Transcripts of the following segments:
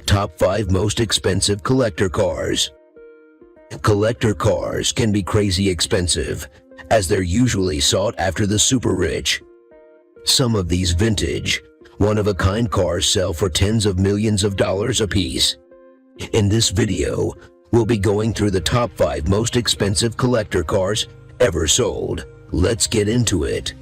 Top 5 most expensive collector cars. Collector cars can be crazy expensive, as they're usually sought after the super rich. Some of these vintage, one-of-a-kind cars sell for tens of millions of dollars apiece. In this video, we'll be going through the top 5 most expensive collector cars ever sold. Let's get into it.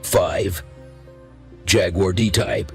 Five, Jaguar D-Type.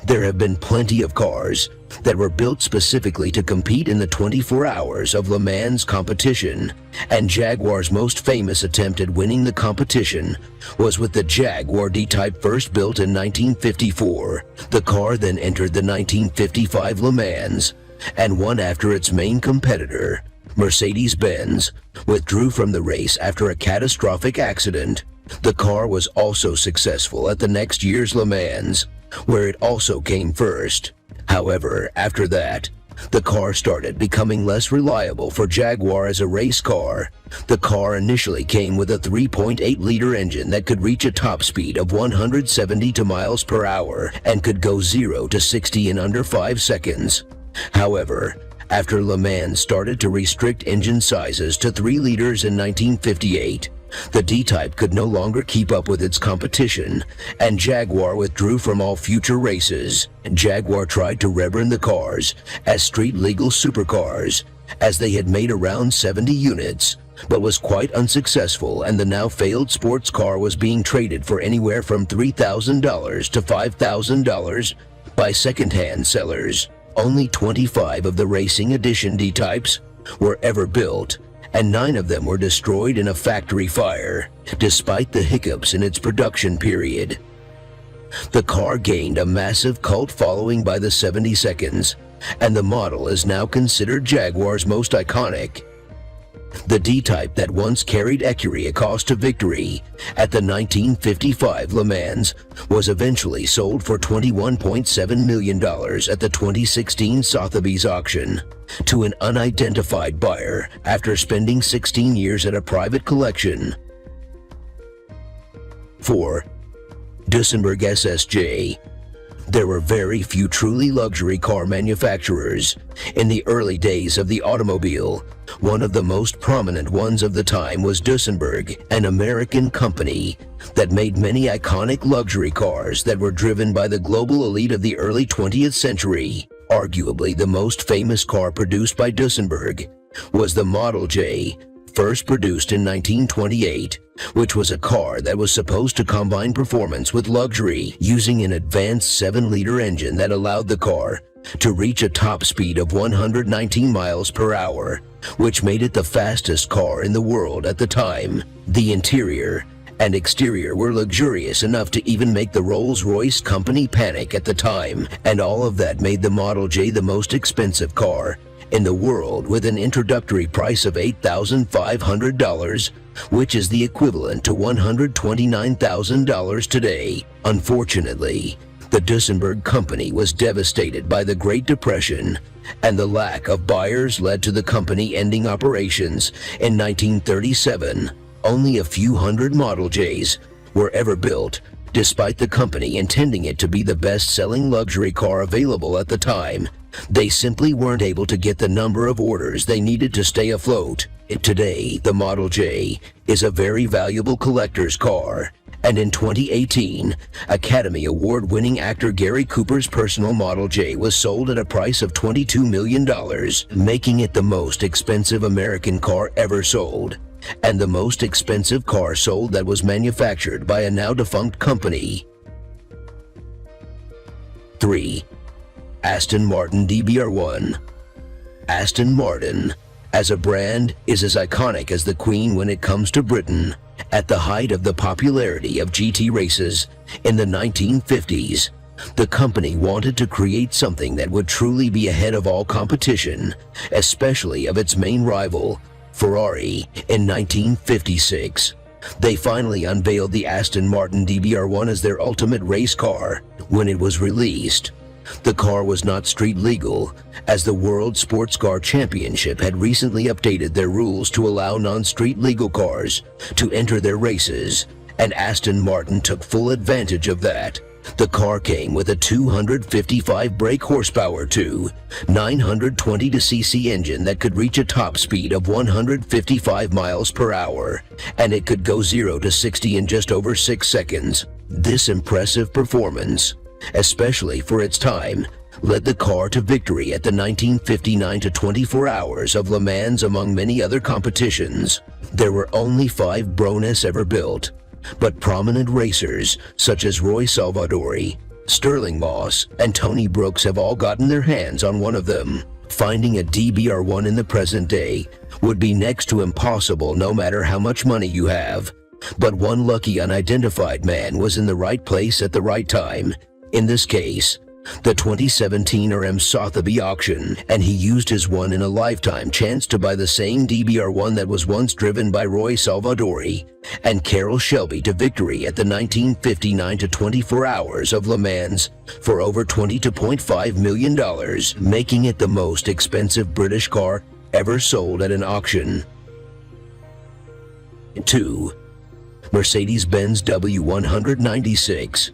There have been plenty of cars that were built specifically to compete in the 24 hours of Le Mans competition, and Jaguar's most famous attempt at winning the competition was with the Jaguar D-Type, first built in 1954. The car then entered the 1955 Le Mans and won after its main competitor, Mercedes-Benz, withdrew from the race after a catastrophic accident. The car was also successful at the next year's Le Mans, where it also came first. However, after that, the car started becoming less reliable for Jaguar as a race car. The car initially came with a 3.8-liter engine that could reach a top speed of 172 miles per hour and could go 0 to 60 in under 5 seconds. However, after Le Mans started to restrict engine sizes to 3 liters in 1958, the D-Type could no longer keep up with its competition, and Jaguar withdrew from all future races. Jaguar tried to rebrand the cars as street-legal supercars, as they had made around 70 units, but was quite unsuccessful, and the now failed sports car was being traded for anywhere from $3,000 to $5,000 by second-hand sellers. Only 25 of the Racing Edition D-Types were ever built, and 9 of them were destroyed in a factory fire, despite the hiccups in its production period. The car gained a massive cult following by the 70 seconds, and the model is now considered Jaguar's most iconic. The D-Type that once carried Acura to victory at the 1955 Le Mans was eventually sold for $21.7 million at the 2016 Sotheby's auction to an unidentified buyer after spending 16 years at a private collection. 4. Duesenberg SSJ. There were very few truly luxury car manufacturers in the early days of the automobile. One of the most prominent ones of the time was Duesenberg, an American company that made many iconic luxury cars that were driven by the global elite of the early 20th century. Arguably the most famous car produced by Duesenberg was the Model J, first produced in 1928, which was a car that was supposed to combine performance with luxury, using an advanced 7-liter engine that allowed the car to reach a top speed of 119 miles per hour, which made it the fastest car in the world at the time. The interior and exterior were luxurious enough to even make the Rolls-Royce company panic at the time, and all of that made the Model J the most expensive car in the world, with an introductory price of $8,500, which is the equivalent to $129,000 today. Unfortunately, the Duesenberg company was devastated by the Great Depression, and the lack of buyers led to the company ending operations in 1937. Only a few hundred Model Js were ever built, despite the company intending it to be the best-selling luxury car available at the time. They simply weren't able to get the number of orders they needed to stay afloat. Today, the Model J is a very valuable collector's car, and in 2018, Academy Award-winning actor Gary Cooper's personal Model J was sold at a price of $22 million, making it the most expensive American car ever sold, and the most expensive car sold that was manufactured by a now-defunct company. 3. Aston Martin DBR1. Aston Martin, as a brand, is as iconic as the Queen when it comes to Britain. At the height of the popularity of GT races in the 1950s, the company wanted to create something that would truly be ahead of all competition, especially of its main rival, Ferrari. In 1956, they finally unveiled the Aston Martin DBR1 as their ultimate race car. When it was released, The car was not street legal, as the World Sports Car Championship had recently updated their rules to allow non-street legal cars to enter their races, and Aston Martin took full advantage of that. The car came with a 255 brake horsepower to 920 cc engine that could reach a top speed of 155 miles per hour, and it could go 0 to 60 in just over 6 seconds. This impressive performance, especially for its time, led the car to victory at the 1959 to 24 Hours of Le Mans among many other competitions. There were only 5 Brones ever built, but prominent racers such as Roy Salvadori, Sterling Moss, and Tony Brooks have all gotten their hands on one of them. Finding a DBR1 in the present day would be next to impossible no matter how much money you have. But one lucky unidentified man was in the right place at the right time. In this case, the 2017 RM Sotheby auction, and he used his one-in-a-lifetime chance to buy the same DBR1 that was once driven by Roy Salvadori and Carroll Shelby to victory at the 1959 to 24 Hours of Le Mans for over $22.5 million, making it the most expensive British car ever sold at an auction. 2. Mercedes-Benz W196.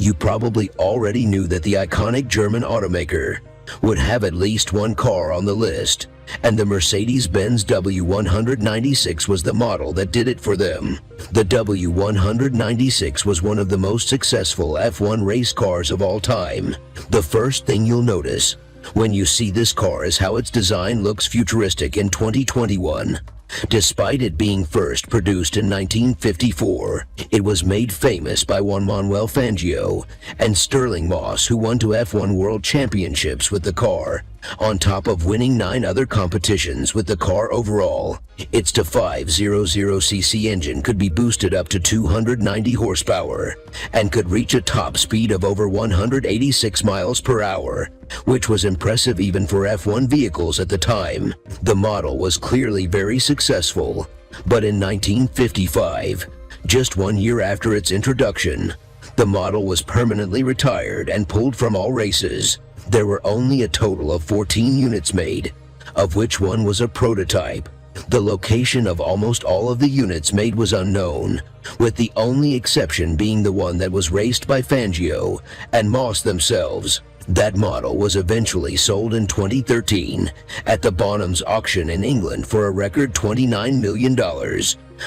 You probably already knew that the iconic German automaker would have at least one car on the list, and the Mercedes-Benz W196 was the model that did it for them. The W196 was one of the most successful F1 race cars of all time. The first thing you'll notice when you see this car is how its design looks futuristic in 2021. Despite it being first produced in 1954, it was made famous by Juan Manuel Fangio and Sterling Moss, who won 2 F1 World Championships with the car, on top of winning 9 other competitions with the car overall. Its 500cc engine could be boosted up to 290 horsepower and could reach a top speed of over 186 miles per hour, which was impressive even for F1 vehicles at the time. The model was clearly very successful, but in 1955, just 1 year after its introduction, the model was permanently retired and pulled from all races. There were only a total of 14 units made, of which one was a prototype. The location of almost all of the units made was unknown, with the only exception being the one that was raced by Fangio and Moss themselves. That model was eventually sold in 2013 at the Bonhams auction in England for a record $29 million,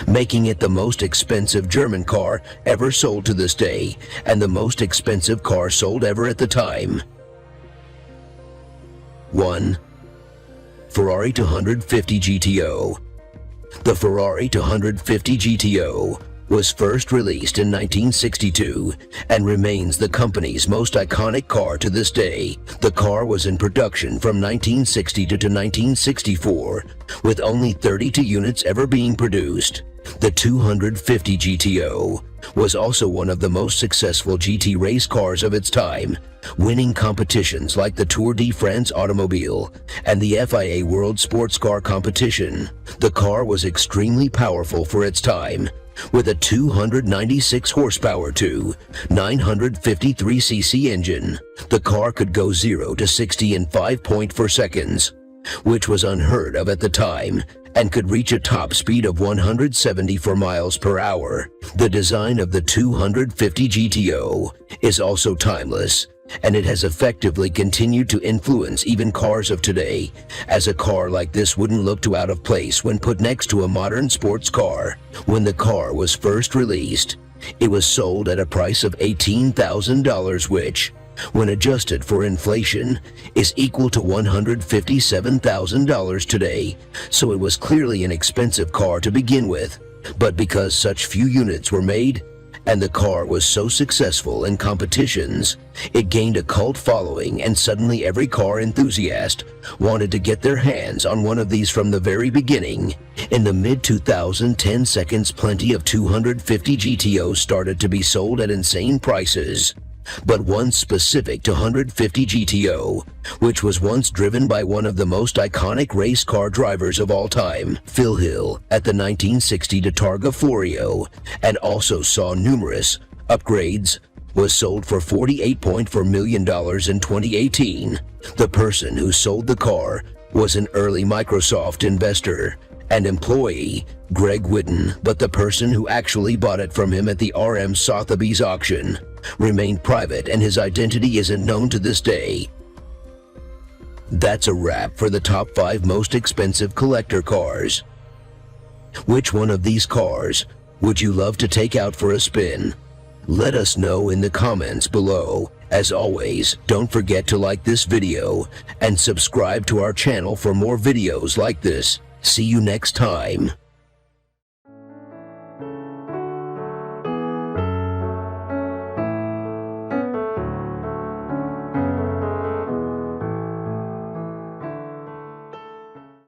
making it the most expensive German car ever sold to this day and the most expensive car sold ever at the time. 1. Ferrari 250 GTO. The Ferrari 250 GTO was first released in 1962 and remains the company's most iconic car to this day. The car was in production from 1960 to 1964, with only 32 units ever being produced. The 250 GTO was also one of the most successful GT race cars of its time, winning competitions like the Tour de France Automobile and the FIA World Sports Car Competition. The car was extremely powerful for its time, with a 296 horsepower to 953 cc engine. The car could go 0 to 60 in 5.4 seconds, which was unheard of at the time, and could reach a top speed of 174 miles per hour. The design of the 250 GTO is also timeless, and it has effectively continued to influence even cars of today, as a car like this wouldn't look too out of place when put next to a modern sports car. When the car was first released, it was sold at a price of $18,000, which, when adjusted for inflation, is equal to $157,000 today, so it was clearly an expensive car to begin with. But because such few units were made, and the car was so successful in competitions, it gained a cult following, and suddenly every car enthusiast wanted to get their hands on one of these from the very beginning. In the mid-2010 seconds, plenty of 250 GTOs started to be sold at insane prices. But one specific 250 GTO, which was once driven by one of the most iconic race car drivers of all time, Phil Hill, at the 1960 Targa Florio, and also saw numerous upgrades, was sold for $48.4 million in 2018. The person who sold the car was an early Microsoft investor and employee, Greg Whitten, but the person who actually bought it from him at the RM Sotheby's auction remained private and his identity isn't known to this day. That's a wrap for the top 5 most expensive collector cars. Which one of these cars would you love to take out for a spin? Let us know in the comments below. As always, don't forget to like this video and subscribe to our channel for more videos like this. See you next time.